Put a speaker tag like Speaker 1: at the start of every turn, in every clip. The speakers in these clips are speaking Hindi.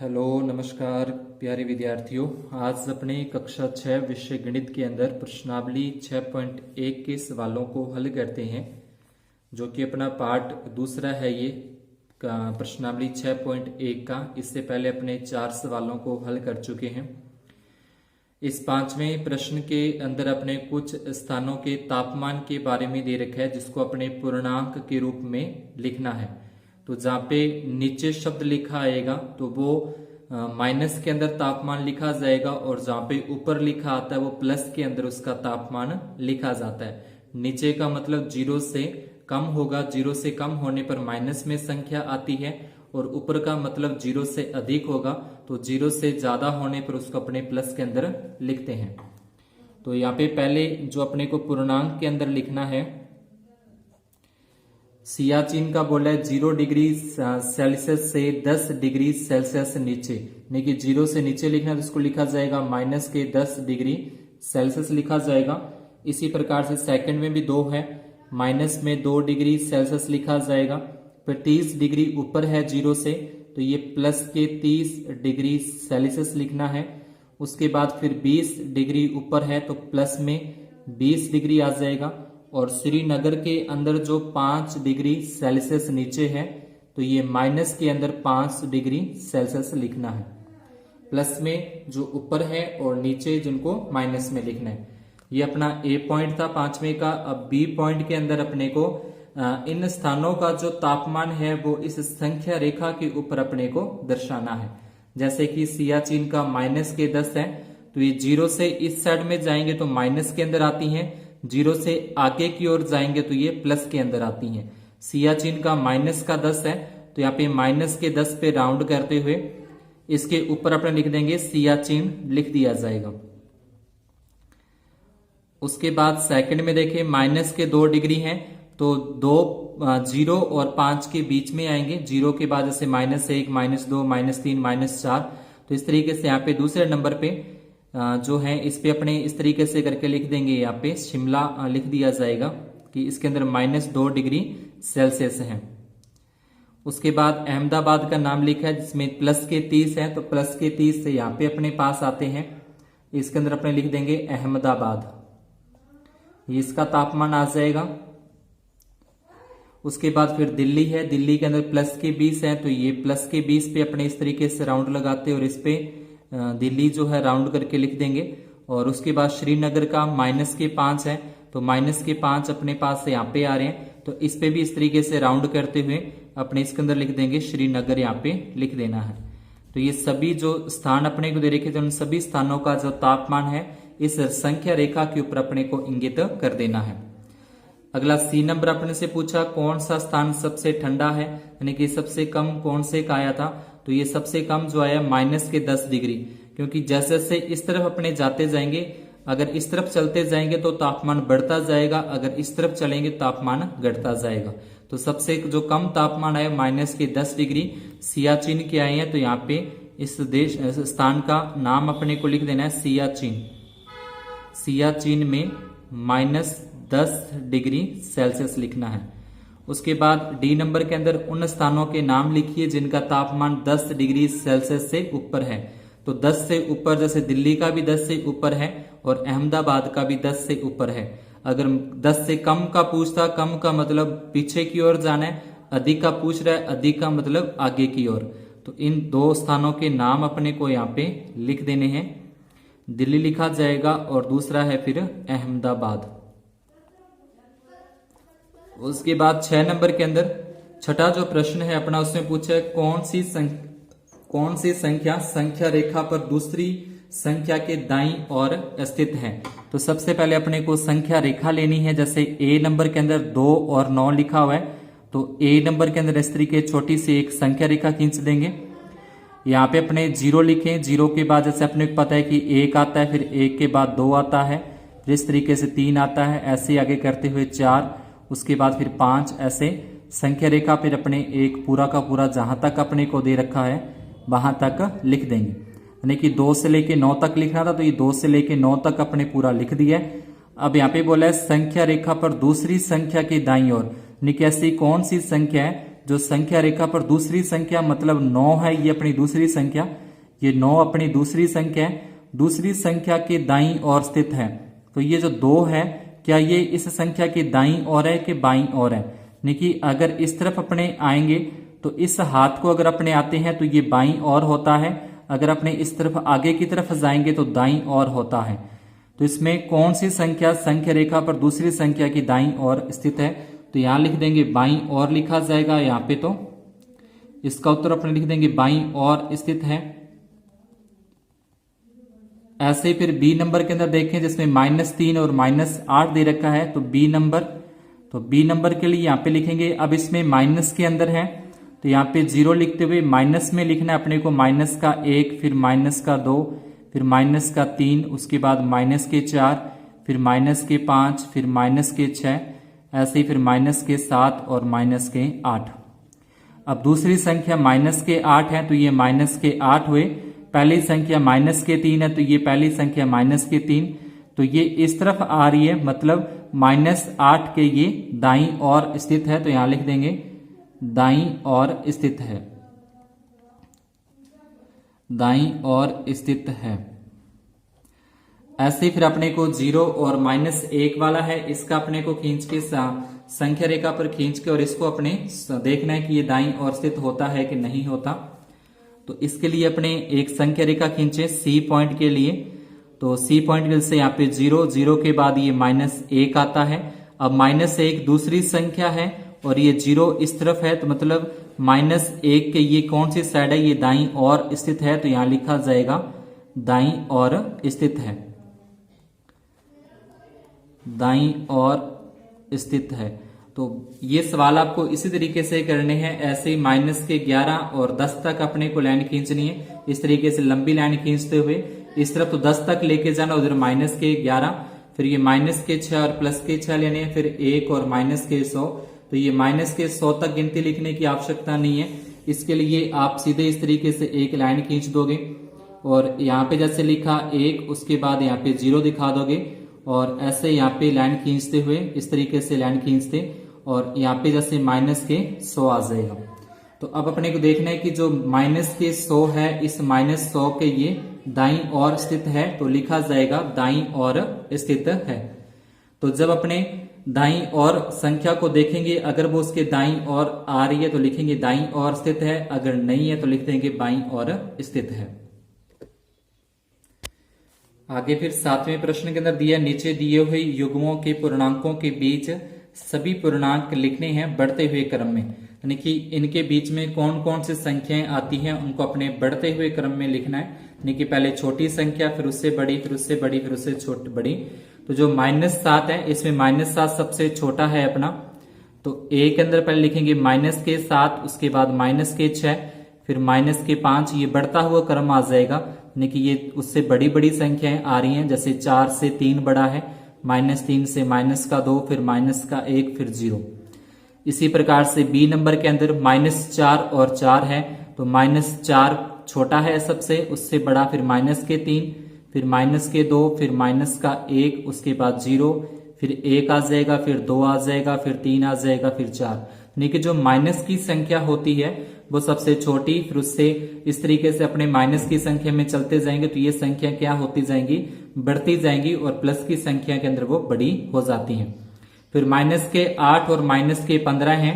Speaker 1: हेलो नमस्कार प्यारे विद्यार्थियों। आज अपने कक्षा 6 विषय गणित के अंदर प्रश्नावली 6.1 के सवालों को हल करते हैं, जो कि अपना पार्ट दूसरा है। ये प्रश्नावली 6.1 का इससे पहले अपने 4 सवालों को हल कर चुके हैं। इस 5वें प्रश्न के अंदर अपने कुछ स्थानों के तापमान के बारे में दे रखा है, जिसको अपने पूर्णांक के रूप में लिखना है। तो जहाँ पे नीचे शब्द लिखा आएगा तो वो माइनस के अंदर तापमान लिखा जाएगा, और जहाँ पे ऊपर लिखा आता है वो प्लस के अंदर उसका तापमान लिखा जाता है। नीचे का मतलब 0 से कम होगा, 0 से कम होने पर माइनस में संख्या आती है, और ऊपर का मतलब 0 से अधिक होगा, तो 0 से ज्यादा होने पर उसको अपने प्लस के अंदर लिखते हैं। तो यहाँ पे पहले जो अपने को पूर्णांक के अंदर लिखना है, सियाचिन का बोला है 0 डिग्री सेल्सियस से 10 डिग्री सेल्सियस नीचे, यानी कि 0 से नीचे लिखना है तो इसको लिखा जाएगा माइनस के 10 डिग्री सेल्सियस लिखा जाएगा। इसी प्रकार से सेकंड में भी 2 है, माइनस में 2 डिग्री सेल्सियस लिखा जाएगा। फिर 30 डिग्री ऊपर है 0 से, तो ये प्लस के 30 डिग्री सेल्सियस लिखना है। उसके बाद फिर 20 डिग्री ऊपर है तो प्लस में 20 डिग्री आ जाएगा। और श्रीनगर के अंदर जो 5 डिग्री सेल्सियस नीचे है तो ये माइनस के अंदर 5 डिग्री सेल्सियस लिखना है। प्लस में जो ऊपर है और नीचे जिनको माइनस में लिखना है। ये अपना ए पॉइंट था 5वें का। अब बी पॉइंट के अंदर अपने को इन स्थानों का जो तापमान है वो इस संख्या रेखा के ऊपर अपने को दर्शाना है। जैसे कि सियाचिन का माइनस के 10 है, तो ये 0 से इस साइड में जाएंगे तो माइनस के अंदर आती हैं, 0 से आगे की ओर जाएंगे तो ये प्लस के अंदर आती हैं। सियाचिन का माइनस का 10 है, तो यहाँ पे माइनस के 10 पे राउंड करते हुए इसके ऊपर अपने लिख देंगे सियाचिन, लिख दिया जाएगा। उसके बाद सेकंड में देखें माइनस के 2 डिग्री हैं, तो 0 और 5 के बीच में आएंगे। 0 के बाद जैसे -1, -2, -3, -4, तो इस तरीके से यहाँ पे दूसरे नंबर पे जो है इस पे अपने इस तरीके से करके लिख देंगे। यहाँ पे शिमला लिख दिया जाएगा कि इसके अंदर -2 डिग्री सेल्सियस है। उसके बाद अहमदाबाद का नाम लिखा है जिसमें प्लस के 30 है, तो प्लस के 30 से यहाँ पे अपने पास आते हैं, इसके अंदर अपने लिख देंगे अहमदाबाद, ये इसका तापमान आ जाएगा। उसके बाद फिर दिल्ली है, दिल्ली के अंदर प्लस के 20 है, तो ये प्लस के 20 पे अपने इस तरीके से राउंड लगाते हैं और इस पे दिल्ली जो है राउंड करके लिख देंगे। और उसके बाद श्रीनगर का माइनस के 5 है, तो माइनस के 5 अपने पास से यहाँ पे आ रहे हैं, तो इस पे भी इस तरीके से राउंड करते हुए अपने इसके अंदर लिख देंगे श्रीनगर, यहाँ पे लिख देना है। तो ये सभी जो स्थान अपने को दे रखे थे उन सभी स्थानों का जो तापमान है इस संख्या रेखा के ऊपर अपने को इंगित कर देना है। अगला सी नंबर अपने से पूछा कौन सा स्थान सबसे ठंडा है, यानी कि सबसे कम कौन से का आया था, तो ये सबसे कम जो आया माइनस के 10 डिग्री, क्योंकि जैसे जैसे इस तरफ अपने जाते जाएंगे, अगर इस तरफ चलते जाएंगे तो तापमान बढ़ता जाएगा, अगर इस तरफ चलेंगे तापमान घटता जाएगा। तो सबसे जो कम तापमान आया माइनस के 10 डिग्री सियाचिन के आए हैं, तो यहाँ पे इस स्थान का नाम अपने को लिख देना है सियाचिन। सियाचिन में -10 डिग्री सेल्सियस लिखना है। उसके बाद डी नंबर के अंदर उन स्थानों के नाम लिखिए जिनका तापमान 10 डिग्री सेल्सियस से ऊपर है। तो 10 से ऊपर जैसे दिल्ली का भी 10 से ऊपर है और अहमदाबाद का भी 10 से ऊपर है। अगर 10 से कम का पूछता, कम का मतलब पीछे की ओर जाना है, अधिक का पूछ रहा है, अधिक का मतलब आगे की ओर। तो इन 2 स्थानों के नाम अपने को यहाँ पे लिख देने हैं। दिल्ली लिखा जाएगा और दूसरा है फिर अहमदाबाद। उसके बाद 6 नंबर के अंदर छठा जो प्रश्न है अपना, उसमें पूछा है कौन सी संख्या रेखा पर दूसरी संख्या के दाईं ओर स्थित है। तो सबसे पहले अपने को संख्या रेखा लेनी है। जैसे ए नंबर के अंदर 2 और 9 लिखा हुआ है, तो ए नंबर के अंदर इस तरीके छोटी सी एक संख्या रेखा खींच देंगे। यहाँ पे अपने 0 लिखें, 0 के बाद जैसे अपने को पता है कि 1 आता है, फिर 1 के बाद 2 आता है, फिर इस तरीके से 3 आता है, ऐसे आगे करते हुए 4, उसके बाद फिर 5, ऐसे संख्या रेखा फिर अपने एक पूरा का पूरा जहां तक अपने को दे रखा है वहां तक लिख देंगे। यानी कि 2 से लेके 9 तक लिखना था, तो ये 2 से लेके 9 तक अपने पूरा लिख दिया है। अब यहाँ पे बोला है संख्या रेखा पर दूसरी संख्या के दाईं ओर, यानी कि ऐसी कौन सी संख्या है जो संख्या रेखा पर दूसरी संख्या मतलब 9 है, ये अपनी दूसरी संख्या, ये 9 अपनी दूसरी संख्या है, दूसरी संख्या के दाईं ओर स्थित है। तो ये जो 2 है, क्या ये इस संख्या के दाईं ओर है कि बाईं ओर है? यानी कि अगर इस तरफ अपने आएंगे तो इस हाथ को अगर अपने आते हैं तो ये बाईं ओर होता है, अगर अपने इस तरफ आगे की तरफ जाएंगे तो दाईं ओर होता है। तो इसमें कौन सी संख्या संख्या रेखा पर दूसरी संख्या की दाईं ओर स्थित है? तो यहां लिख देंगे बाईं ओर लिखा जाएगा यहाँ पे, तो इसका उत्तर अपने लिख देंगे बाईं ओर स्थित है। ऐसे ही फिर बी नंबर के अंदर देखें जिसमें -3 और -8 दे रखा है, तो बी नंबर के लिए यहाँ पे लिखेंगे। अब इसमें माइनस के अंदर है तो यहाँ पे 0 लिखते हुए माइनस में लिखना है अपने को -1, फिर -2, फिर -3, उसके बाद -4, फिर -5, फिर -6, ऐसे ही फिर -7 और -8। अब दूसरी संख्या -8 है तो ये -8 हुए, पहली संख्या -3 है तो ये पहली संख्या -3, तो ये इस तरफ आ रही है, मतलब -8 के ये दाईं ओर स्थित है, तो यहां लिख देंगे दाईं ओर स्थित है, दाईं ओर स्थित है। ऐसे फिर अपने को 0 और -1 वाला है, इसका अपने को खींच के संख्या रेखा पर खींच के और इसको अपने देखना है कि ये दाईं ओर स्थित होता है कि नहीं होता। तो इसके लिए अपने एक संख्या रेखा खींचे सी पॉइंट के लिए, तो सी पॉइंट से यहाँ पे 0 के बाद ये -1 आता है। अब -1 दूसरी संख्या है और ये 0 इस तरफ है, तो मतलब -1 के ये कौन सी साइड है? ये दाईं ओर स्थित है, तो यहां लिखा जाएगा दाईं ओर स्थित है, दाईं ओर स्थित है। तो ये सवाल आपको इसी तरीके से करने हैं, ऐसे ही -11 और 10 तक अपने को लाइन खींचनी है, इस तरीके से लंबी लाइन खींचते हुए इस तरफ तो 10 तक लेके जाना, उधर -11, फिर ये -6 और +6 लेने हैं, फिर 1 और -100, तो ये -100 तक गिनती लिखने की आवश्यकता नहीं है। इसके लिए आप सीधे इस तरीके से एक लाइन खींच दोगे और यहाँ पे जैसे लिखा 1, उसके बाद यहाँ पे 0 दिखा दोगे और ऐसे यहाँ पे लाइन खींचते हुए इस तरीके से लाइन खींचते और यहाँ पे जैसे -100 आ जाएगा। तो अब अपने को देखना है कि जो -100 है, इस -100 के ये दाईं ओर स्थित है, तो लिखा जाएगा दाईं ओर स्थित है। तो जब अपने दाईं ओर संख्या को देखेंगे, अगर वो उसके दाईं ओर आ रही है तो लिखेंगे दाईं ओर स्थित है, अगर नहीं है तो लिख देंगे बाईं ओर स्थित है। आगे फिर 7वें प्रश्न के अंदर दिया, नीचे दिए हुए युग्मों के पूर्णांकों के बीच सभी पूर्णांक लिखने हैं बढ़ते हुए क्रम में, यानी कि इनके बीच में कौन कौन सी संख्याएं आती हैं उनको अपने बढ़ते हुए क्रम में लिखना है, यानी कि पहले छोटी संख्या, फिर उससे बड़ी, फिर उससे बड़ी, फिर उससे छोटी बड़ी। तो जो -7 है, इसमें -7 सबसे छोटा है अपना, तो ए के अंदर पहले लिखेंगे -7, उसके बाद -6, फिर -5, ये बढ़ता हुआ क्रम आ जाएगा, यानी कि ये उससे बड़ी बड़ी संख्याएं आ रही हैं, जैसे 4 से 3 बड़ा है, -3 से -2, फिर -1, फिर 0। इसी प्रकार से बी नंबर के अंदर -4 और 4 है, तो -4 छोटा है सबसे, उससे बड़ा, फिर -3, फिर -2, फिर -1, उसके बाद 0, फिर 1 आ जाएगा, फिर 2 आ जाएगा, फिर 3 आ जाएगा, फिर 4। यानी कि जो माइनस की संख्या होती है वो सबसे छोटी, फिर उससे इस तरीके से अपने माइनस की संख्या में चलते जाएंगे तो ये संख्या क्या होती जाएंगी? बढ़ती जाएंगी, और प्लस की संख्या के अंदर वो बड़ी हो जाती हैं। फिर -8 और -15 हैं,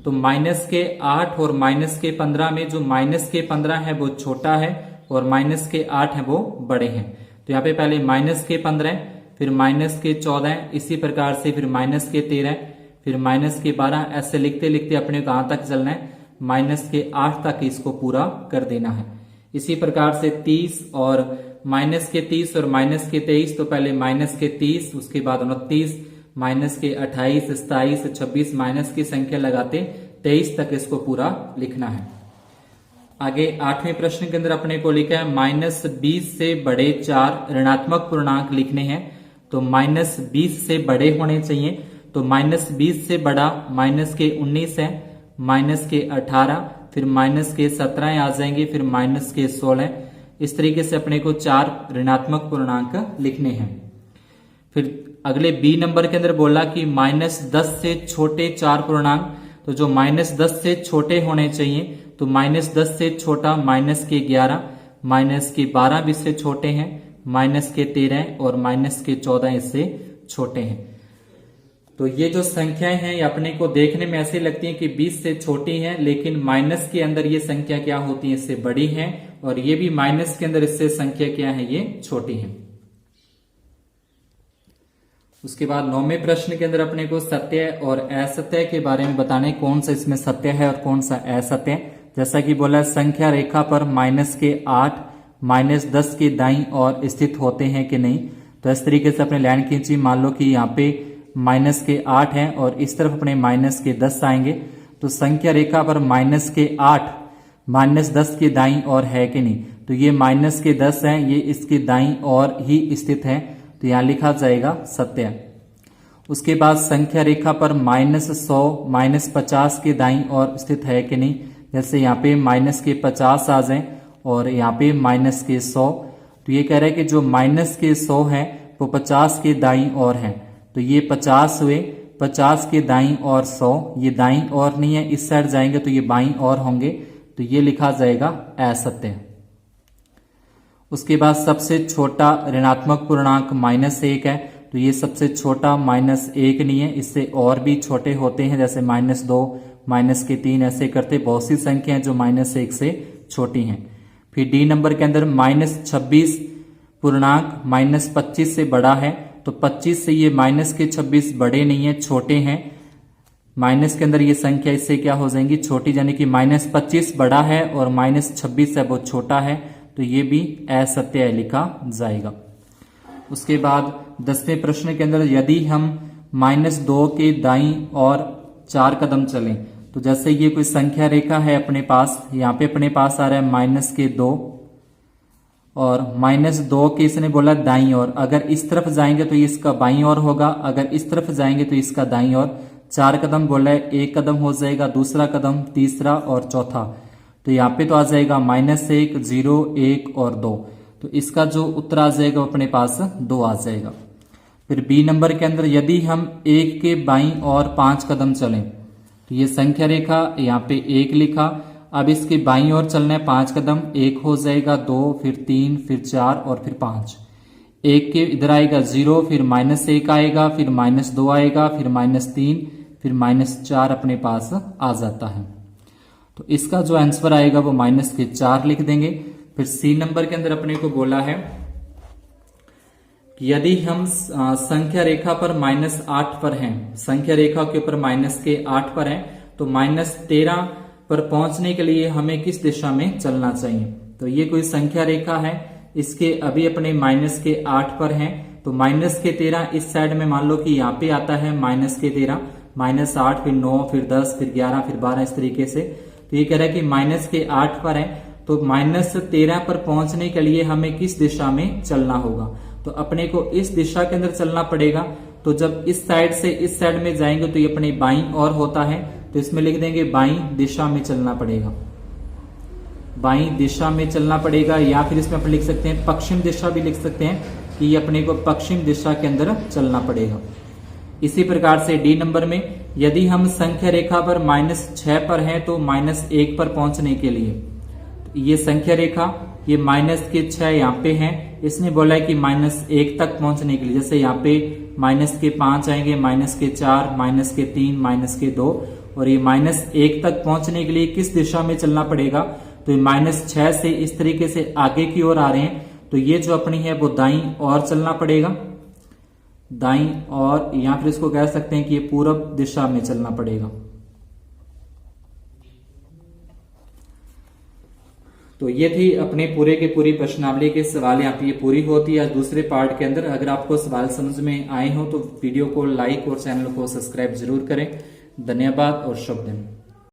Speaker 1: तो -8 और -15 में जो -15 है वो छोटा है और -8 है वो बड़े हैं। तो यहाँ पे पहले -15, फिर -14, इसी प्रकार से फिर -13, फिर -12, ऐसे लिखते लिखते अपने कहां तक चलना है? -8 तक इसको पूरा कर देना है। इसी प्रकार से 30 और -30 और -23, तो पहले -30, उसके बाद 29, -28, 27, 26, माइनस की संख्या लगाते 23 तक इसको पूरा लिखना है। आगे 8वें प्रश्न के अंदर अपने को लिखा है -20 से बड़े 4 ऋणात्मक पूर्णांक लिखने हैं, तो -20 से बड़े होने चाहिए, तो -20 से बड़ा -19 है, -18, फिर -17 आ जाएंगे, फिर -16, इस तरीके से अपने को 4 ऋणात्मक पूर्णांक लिखने हैं। फिर अगले बी नंबर के अंदर बोला कि -10 से छोटे 4 पूर्णांक, तो जो -10 से छोटे होने चाहिए, तो -10 से छोटा -11, -12 भी इससे छोटे हैं, -13 और -14 इससे छोटे हैं। तो ये जो संख्याएं हैं ये अपने को देखने में ऐसे लगती हैं कि 20 से छोटी हैं, लेकिन माइनस के अंदर ये संख्या क्या होती है, इससे बड़ी हैं, और ये भी माइनस के अंदर इससे संख्या क्या है, ये छोटी है। उसके बाद 9वें प्रश्न के अंदर अपने को सत्य और असत्य के बारे में बताने, कौन सा इसमें सत्य है और कौन सा असत्य। जैसा कि बोला संख्या रेखा पर -8 -10 के दाईं ओर स्थित होते हैं कि नहीं। तो इस तरीके से अपने लाइन खींची, मान लो कि यहाँ पे -8 है और इस तरफ अपने -10 आएंगे, तो संख्या रेखा पर -8 -10 के दाईं ओर है कि नहीं। तो ये -10 है, ये इसके दाईं ओर ही स्थित है, तो यहां लिखा जाएगा सत्य। उसके बाद संख्या रेखा पर -100 -50 के दाईं ओर स्थित है कि नहीं। जैसे यहाँ पे -50 आ जाए और यहाँ पे -100, तो ये कह रहा है कि जो -100 है वो 50 के दाईं ओर है, तो ये 50 हुए, 50 के दाईं ओर 100, ये दाईं ओर नहीं है, इस साइड जाएंगे तो ये बाईं ओर होंगे, तो ये लिखा जाएगा असत्य। उसके बाद सबसे छोटा ऋणात्मक पूर्णांक -1 है, तो ये सबसे छोटा -1 नहीं है, इससे और भी छोटे होते हैं, जैसे -2 -3 ऐसे करते बहुत सी संख्याएं जो -1 से छोटी हैं। फिर डी नंबर के अंदर -26 पूर्णांक -25 से बड़ा है, तो 25 से ये -26 बड़े नहीं है, छोटे हैं। माइनस के अंदर ये संख्या इससे क्या हो जाएंगी, छोटी, यानी कि -25 बड़ा है और -26 है वो छोटा है, तो ये भी असत्य है, लिखा जाएगा। उसके बाद 10वें प्रश्न के अंदर यदि हम -2 के दाईं और 4 कदम चलें, तो जैसे ये कोई संख्या रेखा है अपने पास, यहाँ पे अपने पास आ रहा है -2 और -2 के इसने बोला दाईं ओर, अगर इस तरफ जाएंगे तो इसका बाईं ओर होगा, अगर इस तरफ जाएंगे तो इसका दाईं ओर। 4 कदम बोला है, 1 कदम हो जाएगा, दूसरा कदम, तीसरा और चौथा, तो यहाँ पे तो आ जाएगा -1 0 1 और 2, तो इसका जो उत्तर आ जाएगा अपने पास 2 आ जाएगा। फिर बी नंबर के अंदर यदि हम 1 के बाईं और 5 कदम चलें, तो ये संख्या रेखा यहाँ पे 1 लिखा, अब इसके बाईं ओर चलना है 5 कदम, 1 हो जाएगा, 2 फिर 3 फिर 4 और फिर 5। 1 के इधर आएगा 0, फिर -1 आएगा, फिर -2 आएगा, फिर -3 फिर -4 अपने पास आ जाता है। तो इसका जो आंसर आएगा वो -4 लिख देंगे। फिर सी नंबर के अंदर अपने को बोला है कि यदि हम संख्या रेखा पर -8 पर हैं, संख्या रेखा के ऊपर -8 पर हैं, तो -13 पर पहुंचने के लिए हमें किस दिशा में चलना चाहिए। तो ये कोई संख्या रेखा है, इसके अभी अपने -8 पर हैं, तो -13 इस साइड में मान लो कि यहाँ पे आता है -13, -8 फिर 9 फिर 10 फिर 11 फिर 12 इस तरीके से। तो ये कह रहा है कि -8 पर है, तो -13 पर पहुंचने के लिए हमें किस दिशा में चलना होगा। तो अपने को इस दिशा के अंदर चलना पड़ेगा, तो जब इस साइड से इस साइड में जाएंगे तो ये अपने बाईं ओर होता है, तो इसमें लिख देंगे बाईं दिशा में चलना पड़ेगा, बाईं दिशा में चलना पड़ेगा, या फिर इसमें अपन लिख सकते हैं पश्चिम दिशा भी लिख सकते हैं कि ये अपने को पश्चिम दिशा के अंदर चलना पड़ेगा। इसी प्रकार से डी नंबर में यदि हम संख्या रेखा पर -6 पर हैं, तो -1 पर पहुंचने के लिए ये संख्या रेखा ये -6 यहाँ पे है, इसने बोला है कि -1 तक पहुंचने के लिए, जैसे यहाँ पे -5 आएंगे, -4 -3 -2, और ये -1 तक पहुंचने के लिए किस दिशा में चलना पड़ेगा। तो -6 से इस तरीके से आगे की ओर आ रहे हैं, तो ये जो अपनी है वो दाईं ओर चलना पड़ेगा, दाईं ओर, या फिर इसको कह सकते हैं कि ये पूरब दिशा में चलना पड़ेगा। तो ये थी अपने पूरे के पूरी प्रश्नावली के सवाल, यहाँ पे ये पूरी होती है। दूसरे पार्ट के अंदर अगर आपको सवाल समझ में आए हो तो वीडियो को लाइक और चैनल को सब्सक्राइब जरूर करें। धन्यवाद और शुभ दिन।